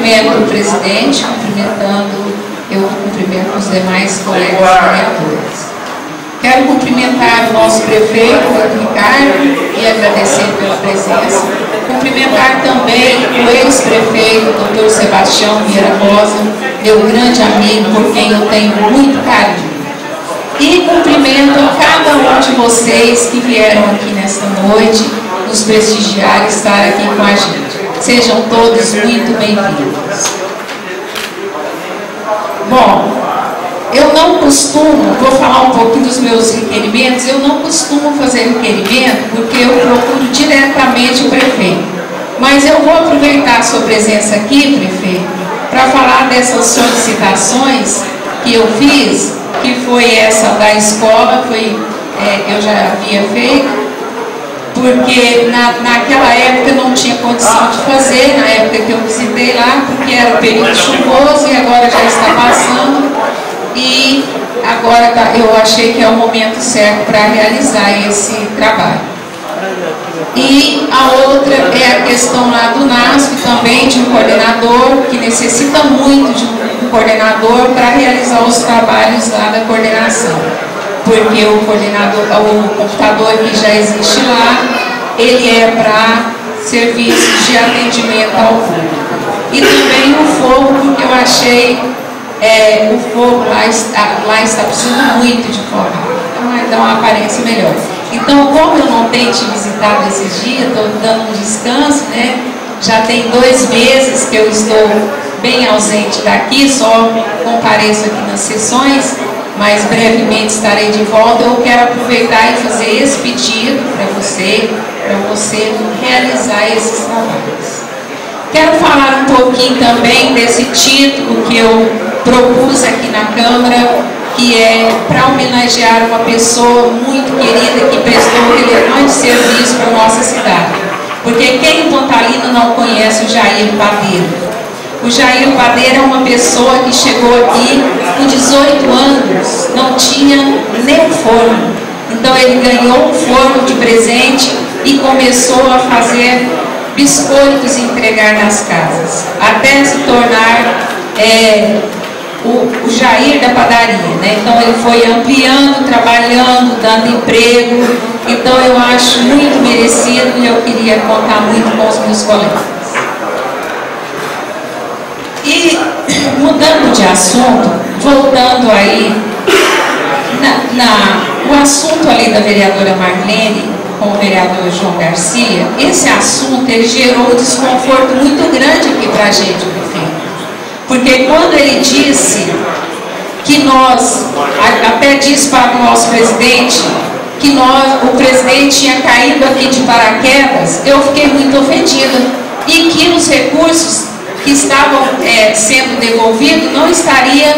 cumprimento o presidente, eu cumprimento os demais colegas vereadores. Quero cumprimentar o nosso prefeito, Ricardo, e agradecer pela presença. Cumprimentar também o ex-prefeito, Dr. Sebastião Vieira Rosa, meu grande amigo, por quem eu tenho muito carinho. E cumprimento cada um de vocês que vieram aqui nesta noite, nos prestigiar e estar aqui com a gente. Sejam todos muito bem-vindos. Bom, eu não costumo, vou falar um pouquinho dos meus requerimentos, eu não costumo fazer requerimento porque eu procuro diretamente o prefeito. Mas eu vou aproveitar a sua presença aqui, prefeito, para falar dessas solicitações que eu fiz, que foi essa da escola, eu já havia feito, porque naquela época eu não tinha condição de fazer, na época que eu visitei lá, porque era o período chuvoso e agora já está passando. E agora eu achei que é o momento certo para realizar esse trabalho. E a outra é a questão lá do NASP também, de um coordenador, que necessita muito de um coordenador para realizar os trabalhos lá da coordenação. Porque o computador que já existe lá, ele é para serviços de atendimento ao público. E também o fogo, porque eu achei o fogo lá está precisando muito de forma, então vai dar uma aparência melhor. Então, como eu não tenho te visitado esses dias, estou dando um descanso, né? Já tem 2 meses que eu estou bem ausente daqui, só compareço aqui nas sessões, mas brevemente estarei de volta. Eu quero aproveitar e fazer esse pedido para você realizar esses trabalhos. Quero falar um pouquinho também desse título que eu propus aqui na Câmara, que é para homenagear uma pessoa muito querida que prestou um relevante serviço para a nossa cidade. Porque quem em Pontalina não conhece o Jair Padeiro? O Jair Padeiro é uma pessoa que chegou aqui com 18 anos, não tinha nem um forno. Então ele ganhou um forno de presente e começou a fazer biscoitos e entregar nas casas, até se tornar o Jair da padaria, né? Então ele foi ampliando, trabalhando, dando emprego. Então eu acho muito merecido e eu queria contar muito com os meus colegas. E mudando de assunto, voltando aí o assunto ali da vereadora Marlene com o vereador João Garcia, esse assunto ele gerou um desconforto muito grande aqui para a gente, prefeito. Porque quando ele disse que nós, até disse para o nosso presidente, que o presidente tinha caído aqui de paraquedas, eu fiquei muito ofendida. E que os recursos que estavam sendo devolvidos não estariam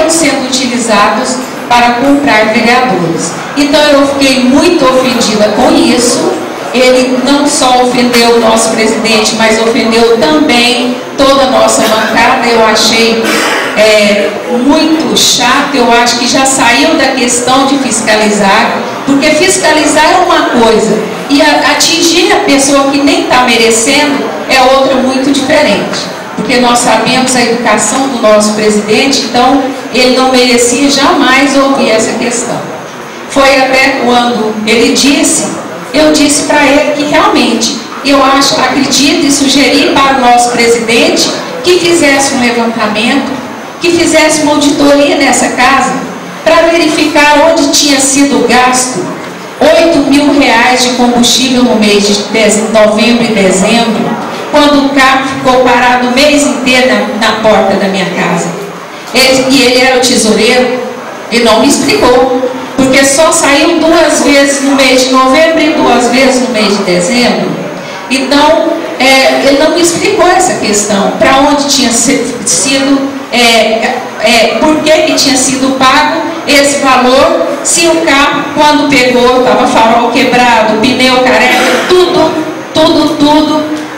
sendo utilizados para comprar vereadores. Então eu fiquei muito ofendida com isso. Ele não só ofendeu o nosso presidente, mas ofendeu também toda a nossa bancada. Eu achei muito chato. Eu acho que já saiu da questão de fiscalizar, porque fiscalizar é uma coisa e atingir a pessoa que nem está merecendo é outra muito diferente. Porque nós sabemos a educação do nosso presidente, então ele não merecia jamais ouvir essa questão. Foi até quando ele disse, eu disse para ele que realmente, acredito e sugeri para o nosso presidente que fizesse um levantamento, que fizesse uma auditoria nessa casa, para verificar onde tinha sido gasto R$8.000 de combustível no mês de novembro e dezembro, quando o carro ficou parado o mês inteiro na porta da minha casa. E ele era o tesoureiro, ele não me explicou, porque só saiu 2 vezes no mês de novembro e 2 vezes no mês de dezembro. Então, ele não me explicou essa questão, para onde tinha sido, por que tinha sido pago esse valor, se o carro, quando pegou, estava farol quebrado, pneu careca, tudo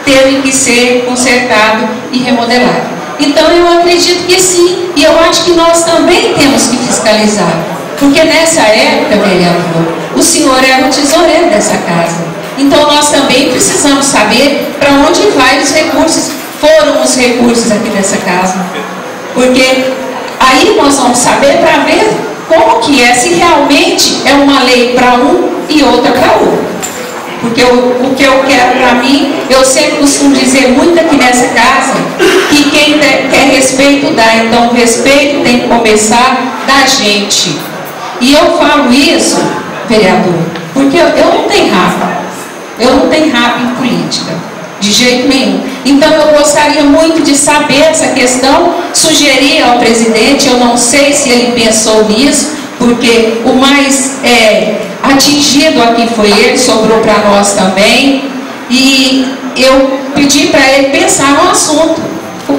teve que ser consertado e remodelado. Então eu acredito que sim, e eu acho que nós também temos que fiscalizar, porque nessa época, vereador, o senhor era o tesoureiro dessa casa. Então nós também precisamos saber para onde vai os recursos. foram os recursos aqui dessa casa. Porque aí nós vamos saber para ver como que é, se realmente é uma lei para um e outra para outro. Porque o que eu quero para mim, eu sempre costumo dizer muito aqui nessa casa, que quem quer respeito dá. Então o respeito tem que começar da gente. E eu falo isso, vereador, porque eu não tenho raiva. Eu não tenho raiva em política, de jeito nenhum. Então eu gostaria muito de saber essa questão, sugerir ao presidente, eu não sei se ele pensou nisso, porque o mais atingido aqui foi ele, sobrou para nós também, e eu pedi para ele pensar no assunto,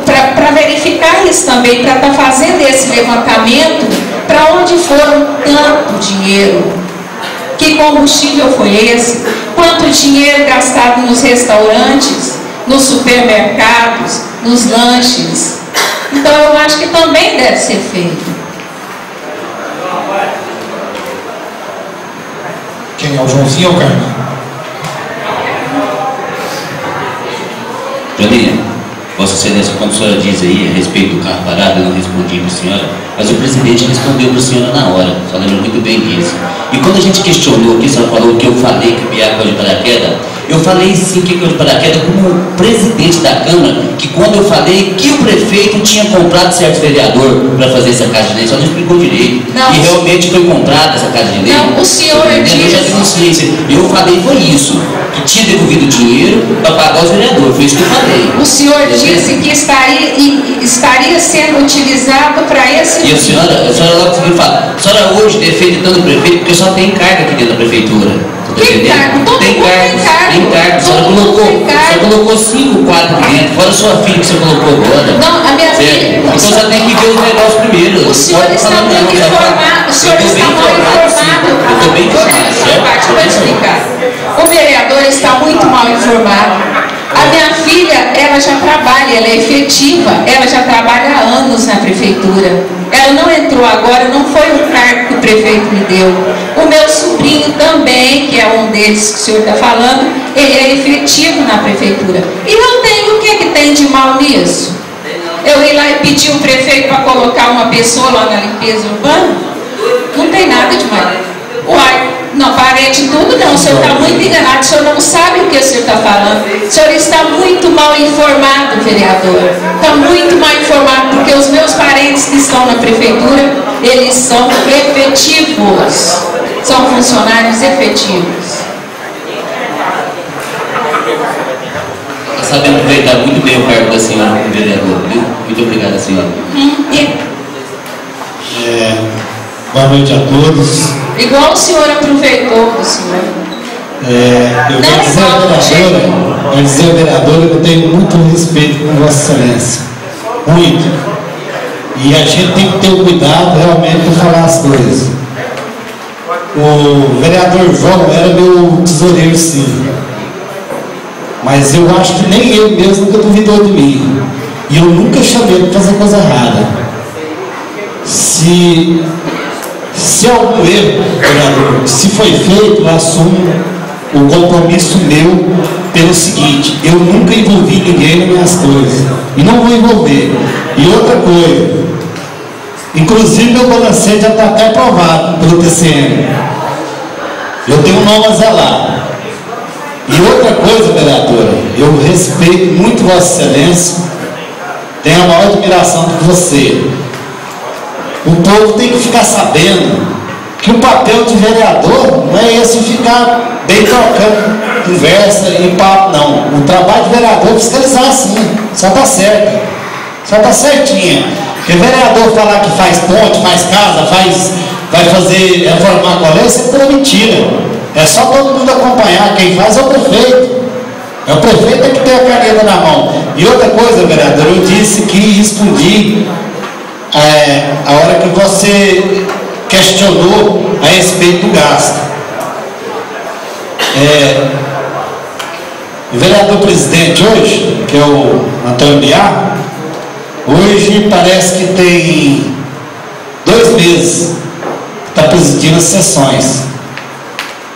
para verificar isso também, para estar fazendo esse levantamento, para onde foram tanto dinheiro, que combustível foi esse, quanto dinheiro gastado nos restaurantes, nos supermercados, nos lanches. Então eu acho que também deve ser feito. Quem é o Joãozinho ou o Carmen? Joaninha, Vossa Excelência, como a senhora diz aí a respeito do carro parado, eu não respondi para a senhora, mas o presidente respondeu para a senhora na hora, falando muito bem disso. E quando a gente questionou aqui, a senhora falou que eu falei que o Biaco caiu de paraquedas, eu falei sim que caiu de paraquedas como presidente da Câmara, que quando eu falei que o prefeito tinha comprado certo vereador para fazer essa casa de lei, só não explicou direito. Não, e realmente foi comprada essa casa de lei. Não, o senhor disse... Eu já denunciei. Eu falei foi isso, que tinha devolvido dinheiro para pagar os vereadores, foi isso que eu falei. O senhor disse que estaria sendo utilizado para esse... E a senhora logo me fala, a senhora hoje defende tanto o prefeito, porque só tem carga aqui dentro da prefeitura. Tem cargo, todo tem mundo cargo. tem cargo. A senhora colocou 5 quadros aqui dentro, fora a sua filha que você colocou agora. Não, a minha filha... Então você tem que ver os negócios primeiro. O senhor está muito informado, o senhor está mal informado. Eu estou bem informado, certo? Eu vou explicar. O vereador está muito mal informado. A minha filha, ela já trabalha, ela é efetiva, ela já trabalha há anos na prefeitura. Ela não entrou agora, não foi um cargo que o prefeito me deu. O meu sobrinho também, que é um deles que o senhor está falando, ele é efetivo na prefeitura. E eu tenho, o que tem de mal nisso? Eu ir lá e pedir o prefeito para colocar uma pessoa lá na limpeza urbana? Não tem nada de mal. Uai, não, parente tudo não, o senhor está muito enganado, o senhor não sabe o que o senhor está falando. O senhor está muito mal informado, vereador. Está muito mal informado, porque os meus parentes que estão na prefeitura, eles são efetivos. São funcionários efetivos. Está sabendo aproveitar muito bem o cargo da senhora como vereador, viu? Muito obrigada, senhora. Boa noite a todos. Igual o senhor aproveitou do senhor. Eu quero dizer ao vereador que eu tenho muito respeito com Vossa Excelência. Muito. E a gente tem que ter o cuidado realmente de falar as coisas. O vereador João era meu tesoureiro, sim. Mas eu acho que nem ele mesmo nunca duvidou de mim. E eu nunca chamei ele para fazer coisa errada. Se algum erro, vereador, se foi feito, eu assumo o compromisso meu pelo seguinte: eu nunca envolvi ninguém nas minhas coisas e não vou envolver. E outra coisa, inclusive meu balancete já está até aprovado pelo TCM. Eu tenho um nome a zelar. E outra coisa, vereadora, eu respeito muito Vossa Excelência, tenho a maior admiração por você. O povo tem que ficar sabendo que o papel de vereador não é esse ficar bem trocando conversa e papo, não. O trabalho de vereador é fiscalizar, sim. Só está certo. Só está certinho. Porque vereador falar que faz ponte, faz casa, vai fazer reformar colégio, isso é pura mentira. É só todo mundo acompanhar. Quem faz é o prefeito. É o prefeito que tem a caneta na mão. E outra coisa, vereador, eu disse que respondi a hora que você questionou a respeito do gasto. O vereador presidente hoje, que é o Antônio Biar, hoje parece que tem 2 meses que está presidindo as sessões.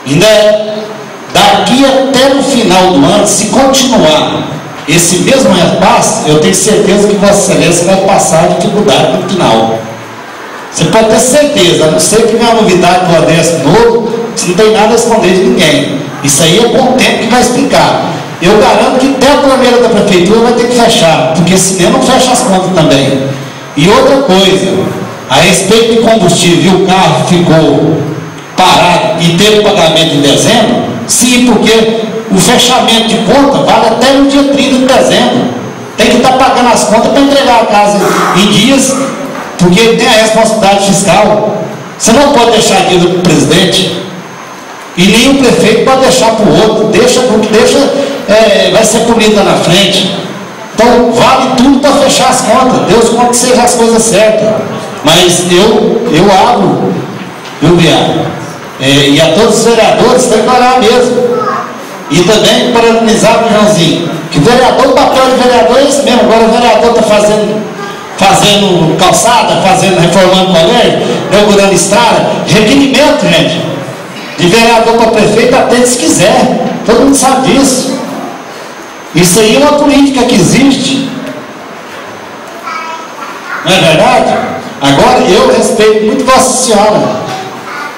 Ainda Daqui até no final do ano, se continuar esse mesmo repasse, eu tenho certeza que Vossa Excelência vai passar a dificuldade no final. Você pode ter certeza, a não ser que venha uma novidade do Odeste novo, você não tem nada a esconder de ninguém. Isso aí é bom tempo que vai explicar. Eu garanto que até a torneira da prefeitura vai ter que fechar, porque senão não fecha as contas também. E outra coisa, a respeito de combustível, o carro ficou parado e teve pagamento em dezembro, sim, porque o fechamento de conta vale até no dia 30 de dezembro. Tem que estar pagando as contas para entregar a casa em dias, porque tem a responsabilidade fiscal. Você não pode deixar a dívida para o presidente, e nem o prefeito pode deixar para o outro. Deixa, vai ser punido lá na frente. Então vale tudo para fechar as contas. Deus conta que sejam as coisas certas. Mas eu abro, viu, Viado? E a todos os vereadores tem que olhar mesmo. E também parabenizar o Joãozinho, que vereador, o papel de vereador é esse mesmo. Agora o vereador está fazendo calçada, reformando colégio, inaugurando estrada. Requerimento, gente, de vereador para prefeito até se quiser. Todo mundo sabe disso. Isso aí é uma política que existe. Não é verdade? Agora eu respeito muito Vossa Senhora.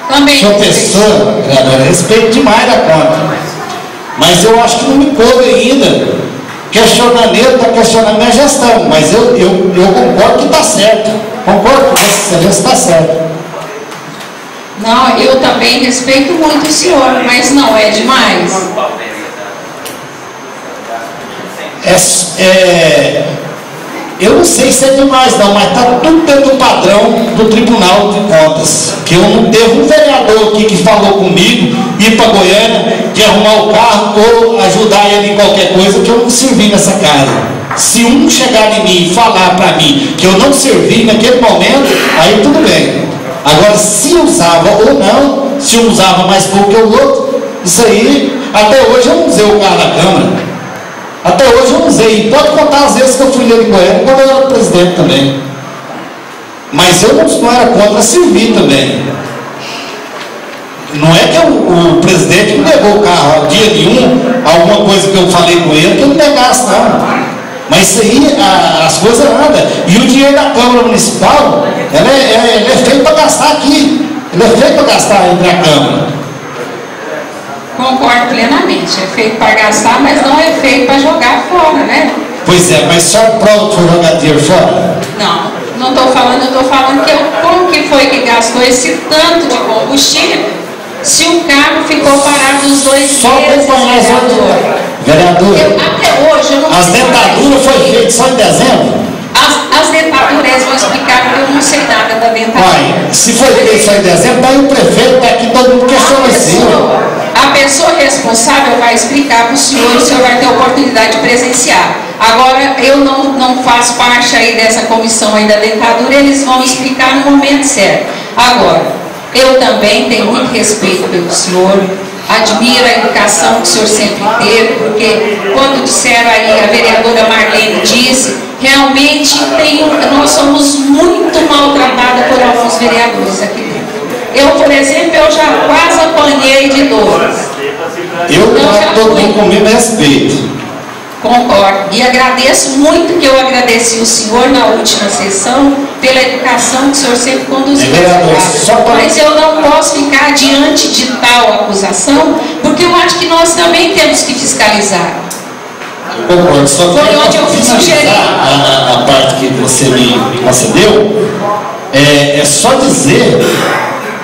Também. Sua pessoa, vereadora, respeito demais da conta. Mas eu acho que não me coube ainda. Questionamento está questionando minha gestão. Mas eu concordo que está certo. Concordo que Vossa Excelência está certo. Não, eu também respeito muito o senhor, mas não é demais. Eu não sei se é demais não, mas está tudo dentro do padrão do Tribunal de Contas. Que eu não teve um vereador aqui que falou comigo, ir para Goiânia, de arrumar o carro ou ajudar ele em qualquer coisa, que eu não servi nessa casa. Se um chegar em mim e falar para mim que eu não servi naquele momento, aí tudo bem. Agora, se usava ou não, se um usava mais pouco que o outro, isso aí, até hoje eu não usei o carro da Câmara. Até hoje eu usei. Pode contar as vezes que eu fui ler em Goiânia, quando eu era presidente também. Mas eu não era contra servir também. Não é que o presidente me levou o carro dia nenhum, alguma coisa que eu falei com ele, que eu não negasse, não. Mas isso aí, as coisas andam. E o dinheiro da Câmara Municipal, ele é feito para gastar aqui. Ele é feito para gastar entre a Câmara. Concordo plenamente. É feito para gastar, mas não é feito para jogar fora, né? Pois é, mas só prova que foi jogar dinheiro fora? Não estou falando, eu estou falando que como que foi que gastou esse tanto de combustível se o carro ficou parado os 2 meses, vereador. Até hoje eu não as dentaduras foi feito só em dezembro? As dentaduras vão explicar, porque eu não sei nada da dentadura. Uai, se foi feito só em dezembro, daí o prefeito está aqui, todo mundo questiona assim. A pessoa responsável vai explicar para o senhor vai ter a oportunidade de presenciar. Agora, eu não faço parte aí dessa comissão aí da dentadura, eles vão explicar no momento certo. Agora, eu também tenho muito respeito pelo senhor, admiro a educação que o senhor sempre teve, porque quando disseram aí, a vereadora Marlene disse, realmente nós somos muito maltratados por alguns vereadores aqui dentro. Eu, por exemplo, eu já quase apanhei de dores. Eu trato todo mundo com o mesmo respeito. Concordo. E agradeço muito, que eu agradeci o senhor na última sessão pela educação que o senhor sempre conduziu. Mas eu não posso ficar diante de tal acusação, porque eu acho que nós também temos que fiscalizar. Eu concordo. Só que foi onde eu fiz a parte que você me concedeu, é só dizer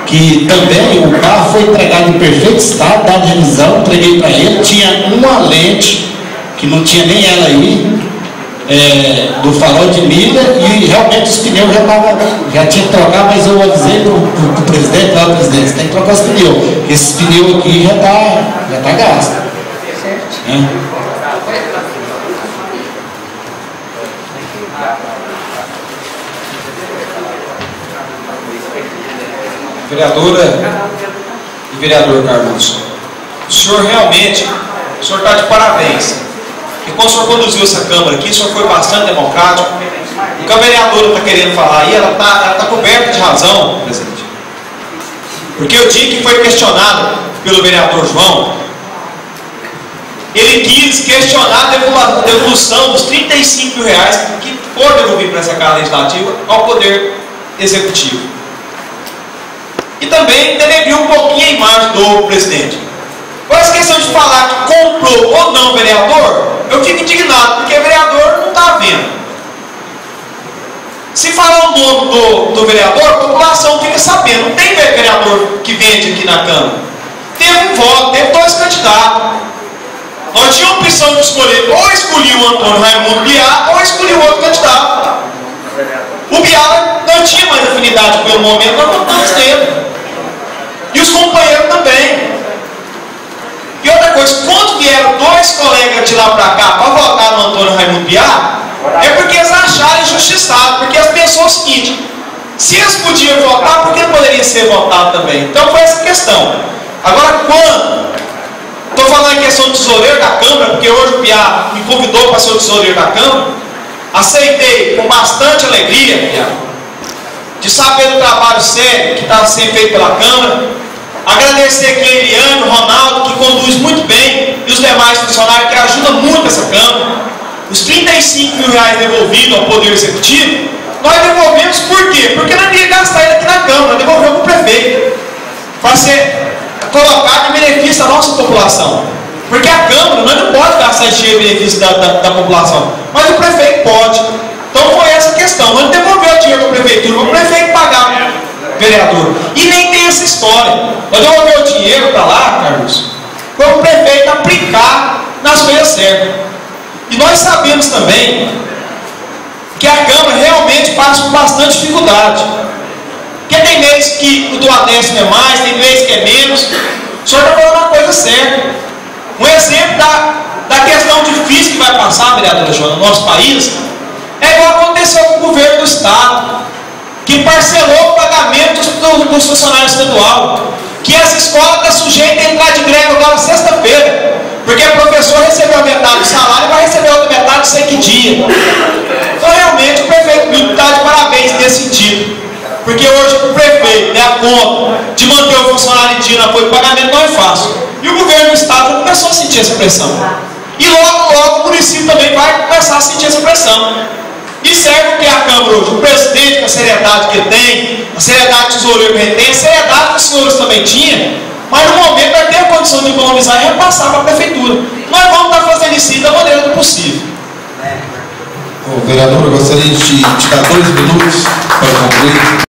que também o carro foi entregado em perfeito estado, dado revisão, entreguei para ele, tinha uma lente que não tinha nem ela aí, do farol de milha, e realmente os pneus já tinha que trocar, mas eu avisei para o presidente, presidente, você tem que trocar os pneus, esse pneu aqui já tá gasto. Certo. Vereadora e vereador Carlos, o senhor realmente, o senhor está de parabéns. E quando o senhor conduziu essa Câmara aqui, o senhor foi bastante democrático. O que a vereadora está querendo falar aí, ela está coberta de razão, presidente. Porque o dia que foi questionado pelo vereador João, ele quis questionar a devolução dos R$35 mil que foram devolvidos para essa Casa Legislativa ao Poder Executivo. E também denegriu um pouquinho a imagem do presidente. Com essa questão de falar que comprou ou não vereador, eu fico indignado, porque vereador não está vendo. Se falar o nome do vereador, a população fica sabendo. Não tem vereador que vende aqui na Câmara. Teve um voto, teve 2 candidatos. Nós tínhamos a opção de escolher, ou escolhi o Antônio Raimundo Biá, ou escolhi o outro candidato. O Biá não tinha mais afinidade pelo momento, nós votamos nele. E os companheiros também. E outra coisa, quando vieram 2 colegas de lá para cá para votar no Antônio Raimundo Biá, é porque eles acharam injustiçado, porque eles pensaram o seguinte: se eles podiam votar, por que não poderia ser votado também? Então foi essa questão. Agora, quando estou falando em questão do tesoureiro da Câmara, porque hoje o Biá me convidou para ser o tesoureiro da Câmara, aceitei com bastante alegria, Biá, de saber do trabalho sério que está sendo feito pela Câmara. Agradecer aqui a Eliane, o Ronaldo, que conduz muito bem, e os demais funcionários que ajudam muito essa Câmara. Os R$35 mil devolvidos ao Poder Executivo, nós devolvemos por quê? Porque nós não ia gastar ele aqui na Câmara, nós devolvemos para o prefeito, para ser colocado em benefício da nossa população. Porque a Câmara, nós não podemos gastar esse dinheiro em benefício da população, mas o prefeito pode. Então foi essa questão, nós não devolvemos o dinheiro para a prefeitura, o prefeito pagar o vereador. E nem tem essa história. Nós devolvemos o dinheiro para lá, Carlos, para o prefeito aplicar nas coisas certas. E nós sabemos também que a Câmara realmente passa por bastante dificuldade. Porque tem meses que o do Adécio é mais, tem meses que é menos. O senhor está falando uma coisa certa. Um exemplo da questão difícil que vai passar, vereadora Joana, no nosso país, é igual aconteceu com o governo do Estado, que parcelou o pagamento dos funcionários estaduais, que essa escola está sujeita a entrar de greve agora sexta-feira. Porque o professor recebeu metade do salário e vai receber outra metade, não sei que dia. Então, realmente, o prefeito Milton está de parabéns nesse sentido. Porque hoje o prefeito der a conta de manter o funcionário em dia no apoio de pagamento não é fácil. E o governo do Estado começou a sentir essa pressão. E logo o município também vai começar a sentir essa pressão. E serve o que a Câmara hoje? O presidente, com a seriedade que ele tem, a seriedade que o tesoureiro que ele tem, a seriedade que os senhores também tinham. Mas no momento vai ter a condição de economizar e repassar para a prefeitura. Nós vamos estar fazendo isso da maneira do possível. Vereador, eu gostaria de te dar 2 minutos para concluir.